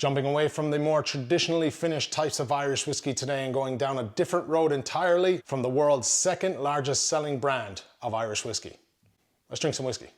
Jumping away from the more traditionally finished types of Irish whiskey today and going down a different road entirely from the world's second largest selling brand of Irish whiskey. Let's drink some whiskey.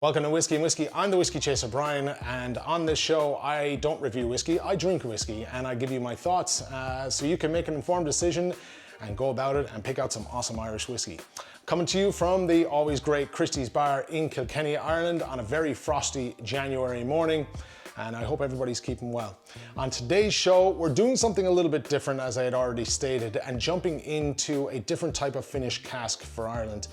Welcome to Whiskey and Whiskey. I'm the Whiskey Chaser Brian, and on this show I don't review whiskey, I drink whiskey, and I give you my thoughts so you can make an informed decision and go about it and pick out some awesome Irish whiskey. Coming to you from the always great Christy's bar in Kilkenny, Ireland on a very frosty January morning, and I hope everybody's keeping well. On today's show, we're doing something a little bit different, as I had already stated, and jumping into a different type of finish cask for Ireland.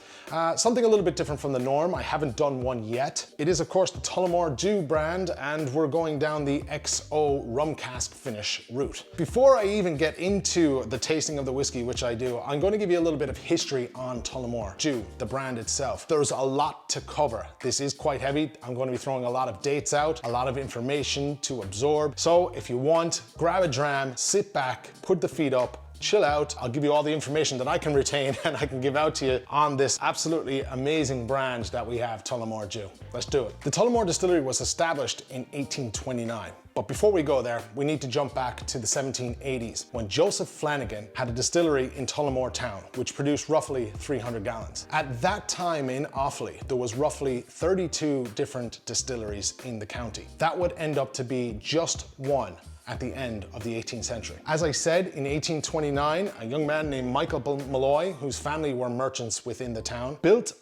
Something a little bit different from the norm. I haven't done one yet. It is, of course, the TULLAMORE D.E.W brand, and we're going down the XO rum cask finish route. Before I even get into the tasting of the whiskey, which I do, I'm going to give you a little bit of history on TULLAMORE D.E.W, the brand itself. There's a lot to cover. This is quite heavy. I'm going to be throwing a lot of dates out, a lot of information to absorb. So if you want, grab a dram, sit back, put the feet up, chill out. I'll give you all the information that I can retain and I can give out to you on this absolutely amazing brand that we have, TULLAMORE D.E.W. Let's do it. The Tullamore Distillery was established in 1829. But before we go there, we need to jump back to the 1780s when Joseph Flanagan had a distillery in Tullamore town, which produced roughly 300 gallons. At that time in Offaly, there was roughly 32 different distilleries in the county. That would end up to be just one at the end of the 18th century. As I said, in 1829, a young man named Michael Malloy, whose family were merchants within the town, built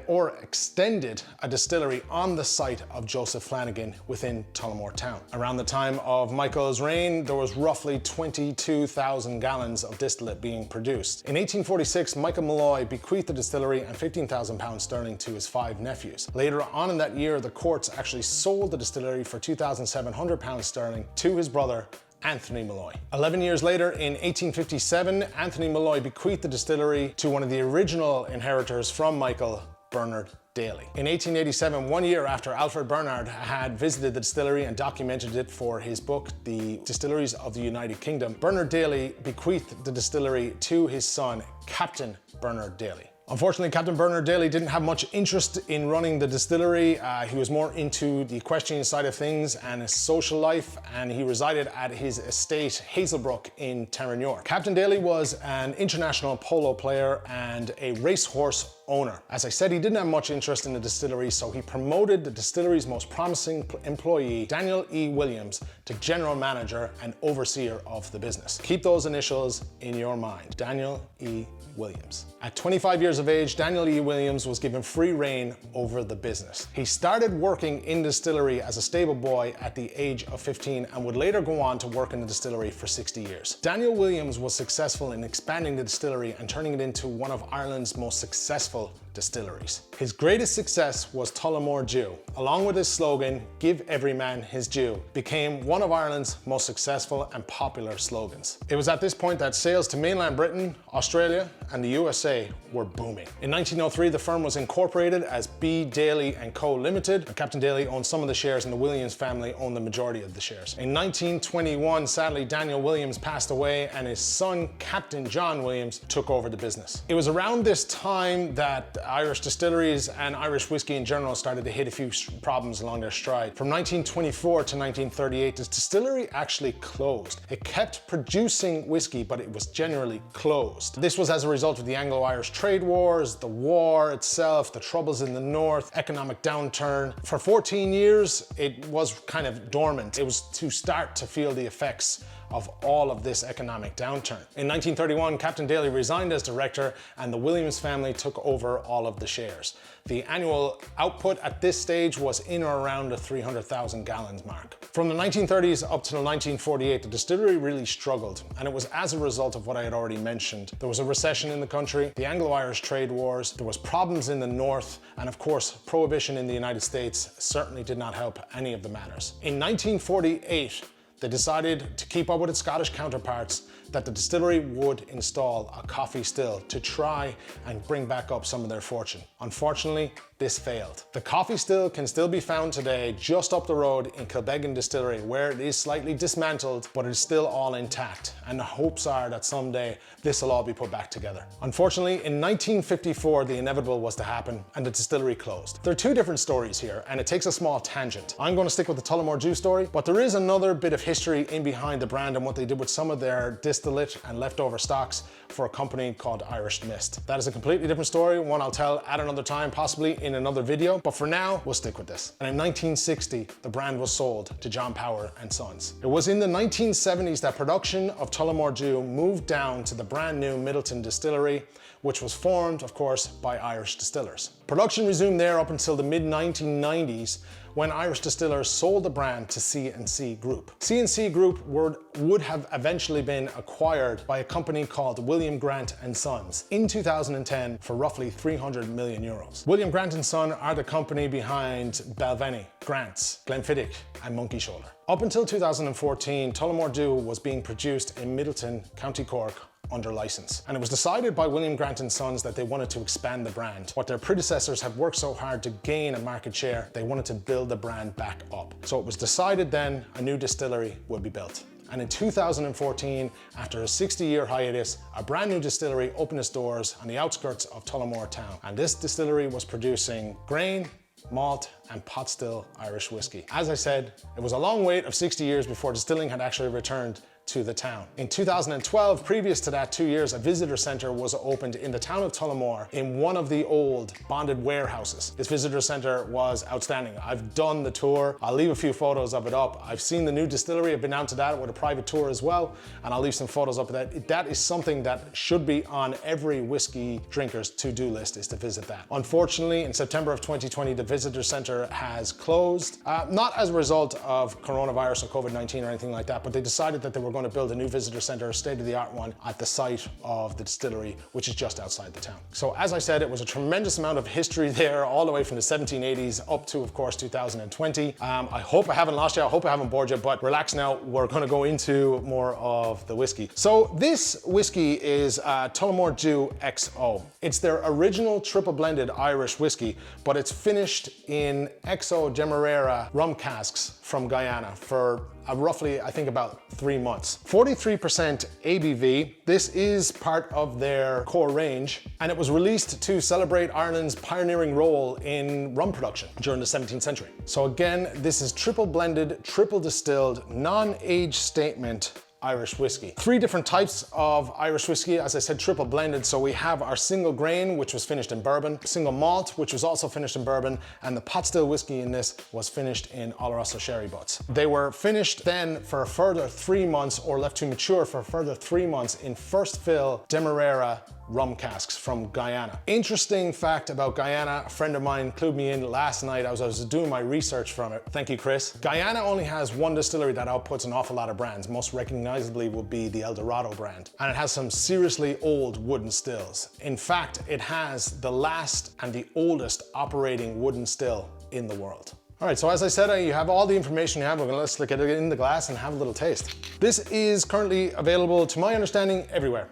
or extended a distillery on the site of Joseph Flanagan within Tullamore town. Around the time of Michael's reign, there was roughly 22,000 gallons of distillate being produced. In 1846, Michael Malloy bequeathed the distillery and 15,000 pounds sterling to his 5 nephews. Later on in that year, the courts actually sold the distillery for 2,700 pounds sterling to his brother, Anthony Malloy. 11 years later, in 1857, Anthony Malloy bequeathed the distillery to one of the original inheritors from Michael, Bernard Daly. In 1887, 1 year after Alfred Bernard had visited the distillery and documented it for his book, The Distilleries of the United Kingdom, Bernard Daly bequeathed the distillery to his son, Captain Bernard Daly. Unfortunately, Captain Bernard Daly didn't have much interest in running the distillery. He was more into the equestrian side of things and his social life, and he resided at his estate, Hazelbrook, in Terranure. Captain Daly was an international polo player and a racehorse owner. As I said, he didn't have much interest in the distillery, so he promoted the distillery's most promising employee, Daniel E. Williams, to general manager and overseer of the business. Keep those initials in your mind, Daniel E. Williams. At 25 years of age, Daniel E. Williams was given free reign over the business. He started working in the distillery as a stable boy at the age of 15 and would later go on to work in the distillery for 60 years. Daniel Williams was successful in expanding the distillery and turning it into one of Ireland's most successful distilleries. His greatest success was Tullamore D.E.W, along with his slogan, "Give every man his due," became one of Ireland's most successful and popular slogans. It was at this point that sales to mainland Britain, Australia, and the USA were booming. In 1903, the firm was incorporated as B. Daly & Co. Limited, and Captain Daly owned some of the shares and the Williams family owned the majority of the shares. In 1921, sadly, Daniel Williams passed away and his son, Captain John Williams, took over the business. It was around this time that Irish distilleries and Irish whiskey in general started to hit a few problems along their stride. From 1924 to 1938, the distillery actually closed. It kept producing whiskey, but it was generally closed. This was as a result of the Anglo-Irish trade wars, the war itself, the troubles in the north, economic downturn. For 14 years, it was kind of dormant. It was to start to feel the effects of all of this economic downturn. In 1931, Captain Daly resigned as director and the Williams family took over all of the shares. The annual output at this stage was in or around the 300,000 gallons mark. From the 1930s up to 1948, the distillery really struggled, and it was as a result of what I had already mentioned. There was a recession in the country, the Anglo-Irish trade wars, there was problems in the north, and of course, prohibition in the United States certainly did not help any of the matters. In 1948, they decided to keep up with its Scottish counterparts that the distillery would install a coffee still to try and bring back up some of their fortune. Unfortunately, this failed. The coffee still can still be found today just up the road in Kilkenny Distillery, where it is slightly dismantled, but it's still all intact. And the hopes are that someday this will all be put back together. Unfortunately, in 1954, the inevitable was to happen and the distillery closed. There are two different stories here, and it takes a small tangent. I'm going to stick with the Tullamore D.E.W story, but there is another bit of history in behind the brand and what they did with some of their distillate and leftover stocks for a company called awesome-ist. That is a completely different story, one I'll tell at another time, possibly in another video, but for now, we'll stick with this. And in 1960, the brand was sold to John Power and Sons. It was in the 1970s that production of Tullamore D.E.W moved down to the brand new Midleton distillery, which was formed, of course, by Irish distillers. Production resumed there up until the mid-1990s, when Irish distillers sold the brand to C&C Group. C&C Group would have eventually been acquired by a company called William Grant & Sons in 2010 for roughly 300 million euros. William Grant & Son are the company behind Balvenie, Grants, Glenfiddich, and Monkey Shoulder. Up until 2014, Tullamore D.E.W was being produced in Midleton, County Cork, under license. And it was decided by William Grant & Sons that they wanted to expand the brand. What their predecessors had worked so hard to gain a market share, they wanted to build the brand back up. So it was decided then a new distillery would be built. And in 2014, after a 60-year hiatus, a brand new distillery opened its doors on the outskirts of Tullamore town. And this distillery was producing grain, malt, and pot still Irish whiskey. As I said, it was a long wait of 60 years before distilling had actually returned to the town. In 2012, previous to that 2 years, a visitor center was opened in the town of Tullamore in one of the old bonded warehouses. This visitor center was outstanding. I've done the tour. I'll leave a few photos of it up. I've seen the new distillery. I've been down to that with a private tour as well, and I'll leave some photos up of that. That is something that should be on every whiskey drinker's to-do list, is to visit that. Unfortunately, in September of 2020, the visitor center has closed, not as a result of coronavirus or COVID-19 or anything like that, but they decided that they were going to build a new visitor center, a state-of-the-art one, at the site of the distillery, which is just outside the town. So as I said, it was a tremendous amount of history there, all the way from the 1780s up to, of course, 2020. I hope I haven't lost you, I hope I haven't bored you, but relax now, we're gonna go into more of the whiskey. So this whiskey is Tullamore D.E.W XO. It's their original triple blended Irish whiskey, but it's finished in XO Demerara rum casks from Guyana for roughly, I think, about 3 months. 43% ABV. This is part of their core range, and it was released to celebrate Ireland's pioneering role in rum production during the 17th century. So again, this is triple blended, triple distilled, non-age statement Irish whiskey. 3 different types of Irish whiskey, as I said, triple blended. So we have our single grain, which was finished in bourbon, single malt, which was also finished in bourbon, and the pot still whiskey in this was finished in Oloroso sherry butts. They were finished then for a further 3 months, or left to mature for a further 3 months in first fill Demerara rum casks from Guyana. Interesting fact about Guyana, a friend of mine clued me in last night. I was doing my research from it. Thank you, Chris. Guyana only has one distillery that outputs an awful lot of brands. Most recognizably would be the El Dorado brand. And it has some seriously old wooden stills. In fact, it has the last and the oldest operating wooden still in the world. All right, so as I said, you have all the information you have. We're gonna let's look at it in the glass and have a little taste. This is currently available, to my understanding, everywhere.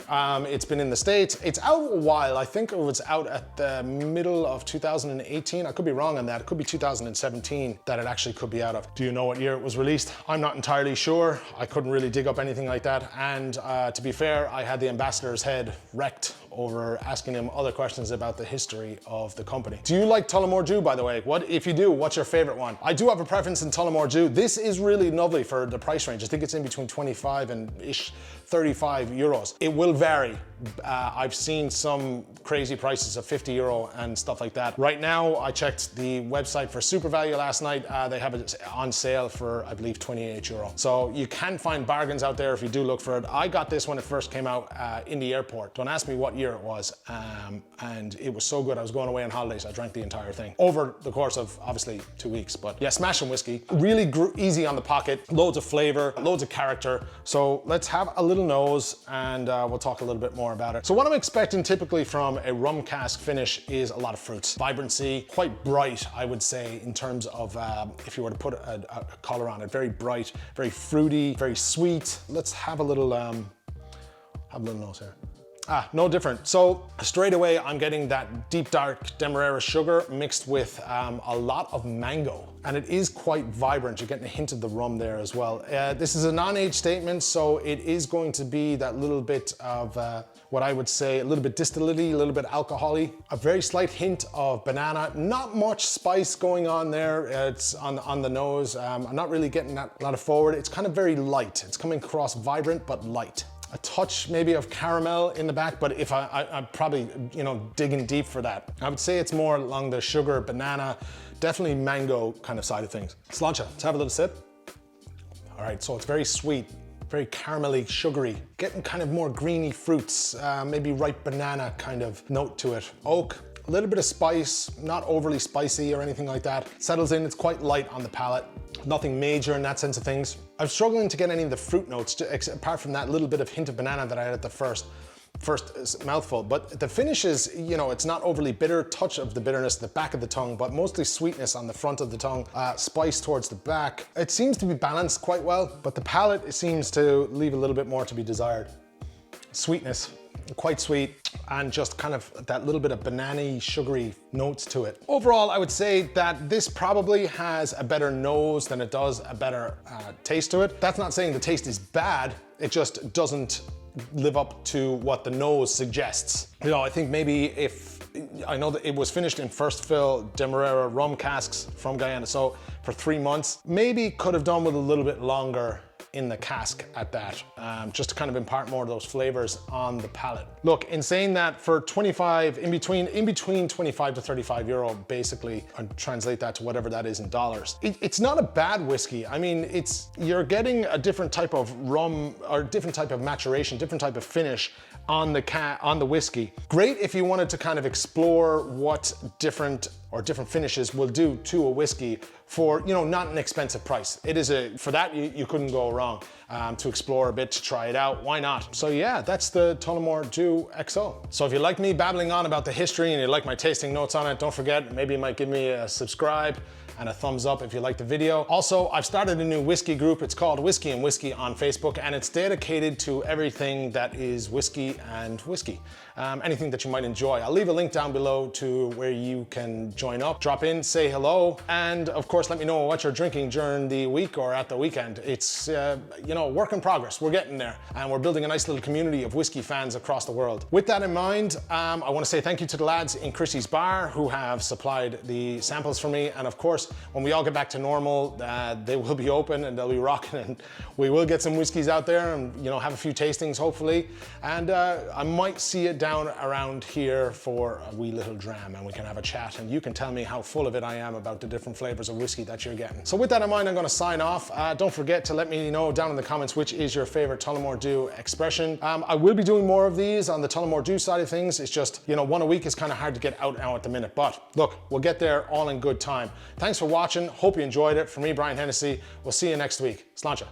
It's been in the States. It's out a while. I think it was out at the middle of 2018. I could be wrong on that. It could be 2017 that it actually could be out of. Do you know what year it was released? I'm not entirely sure. I couldn't really dig up anything like that. And to be fair, I had the ambassador's head wrecked over asking him other questions about the history of the company. Do you like Tullamore D.E.W, by the way? If you do, what's your favorite one? I do have a preference in Tullamore D.E.W. This is really lovely for the price range. I think it's in between 25 and ish 35 euros. It will vary. I've seen some crazy prices of 50 euro and stuff like that. Right now, I checked the website for Super Value last night. They have it on sale for, I believe, 28 euro. So you can find bargains out there if you do look for it. I got this when it first came out in the airport. Don't ask me what year it was. And it was so good. I was going away on holidays. I drank the entire thing over the course of, obviously, 2 weeks. But yeah, smashing whiskey. Really easy on the pocket. Loads of flavor, loads of character. So let's have a little nose and we'll talk a little bit more about it. So what I'm expecting typically from a rum cask finish is a lot of fruits. Vibrancy, quite bright, I would say, in terms of if you were to put a color on it. Very bright, very fruity, very sweet. Let's have a little Have a little nose here. Ah, no different. So straight away, I'm getting that deep dark Demerara sugar mixed with a lot of mango. And it is quite vibrant. You're getting a hint of the rum there as well. This is a non-age statement, so it is going to be that little bit of what I would say, a little bit distillate-y, a little bit alcohol-y. A very slight hint of banana. Not much spice going on there. It's on the nose. I'm not really getting that lot of forward. It's kind of very light. It's coming across vibrant, but light. A touch maybe of caramel in the back, but if I'm probably, you know, digging deep for that. I would say it's more along the sugar, banana, definitely mango kind of side of things. Sláinte, let's have a little sip. All right, so it's very sweet, very caramelly, sugary, getting kind of more greeny fruits, maybe ripe banana kind of note to it. Oak, a little bit of spice, not overly spicy or anything like that. Settles in, it's quite light on the palate. Nothing major in that sense of things. I'm struggling to get any of the fruit notes, apart from that little bit of hint of banana that I had at the first mouthful. But the finish is, you know, it's not overly bitter, touch of the bitterness at the back of the tongue, but mostly sweetness on the front of the tongue, spice towards the back. It seems to be balanced quite well, but the palate, it seems to leave a little bit more to be desired. Sweetness, quite sweet, and just kind of that little bit of banana-y, sugary notes to it. Overall, I would say that this probably has a better nose than it does a better taste to it. That's not saying the taste is bad, it just doesn't live up to what the nose suggests. You know, I think maybe if, I know that it was finished in first fill Demerara rum casks from Guyana, so for 3 months, maybe could have done with a little bit longer in the cask at that, just to kind of impart more of those flavors on the palate. Look, in saying that, for 25, in between 25 to 35 euro, basically, and translate that to whatever that is in dollars. It's not a bad whiskey. I mean, you're getting a different type of rum, or different type of maturation, different type of finish on the whiskey. Great if you wanted to kind of explore what different finishes will do to a whiskey for, you know, not an expensive price. It is for that, you couldn't go wrong. To explore a bit, to try it out, why not? So yeah, that's the Tullamore D.E.W XO. So if you like me babbling on about the history and you like my tasting notes on it, don't forget, maybe you might give me a subscribe and a thumbs up if you like the video. Also, I've started a new whiskey group. It's called Whiskey and Whiskey on Facebook, and it's dedicated to everything that is whiskey and whiskey. Anything that you might enjoy. I'll leave a link down below to where you can join up, drop in, say hello, and of course, let me know what you're drinking during the week or at the weekend. It's, you know, work in progress. We're getting there, and we're building a nice little community of whiskey fans across the world. With that in mind, I want to say thank you to the lads in Christy's bar who have supplied the samples for me, and of course, when we all get back to normal, they will be open and they'll be rocking, and we will get some whiskeys out there and, you know, have a few tastings hopefully, and I might see it down around here for a wee little dram, and we can have a chat and you can tell me how full of it I am about the different flavors of whiskey that you're getting. So with that in mind, I'm going to sign off. Don't forget to let me know down in the comments which is your favorite Tullamore D.E.W expression. I will be doing more of these on the Tullamore D.E.W side of things. It's just, you know, one a week is kind of hard to get out now at the minute, but look, we'll get there all in good time. Thanks for watching. Hope you enjoyed it. For me, Brian Hennessy, we'll see you next week. Sláinte.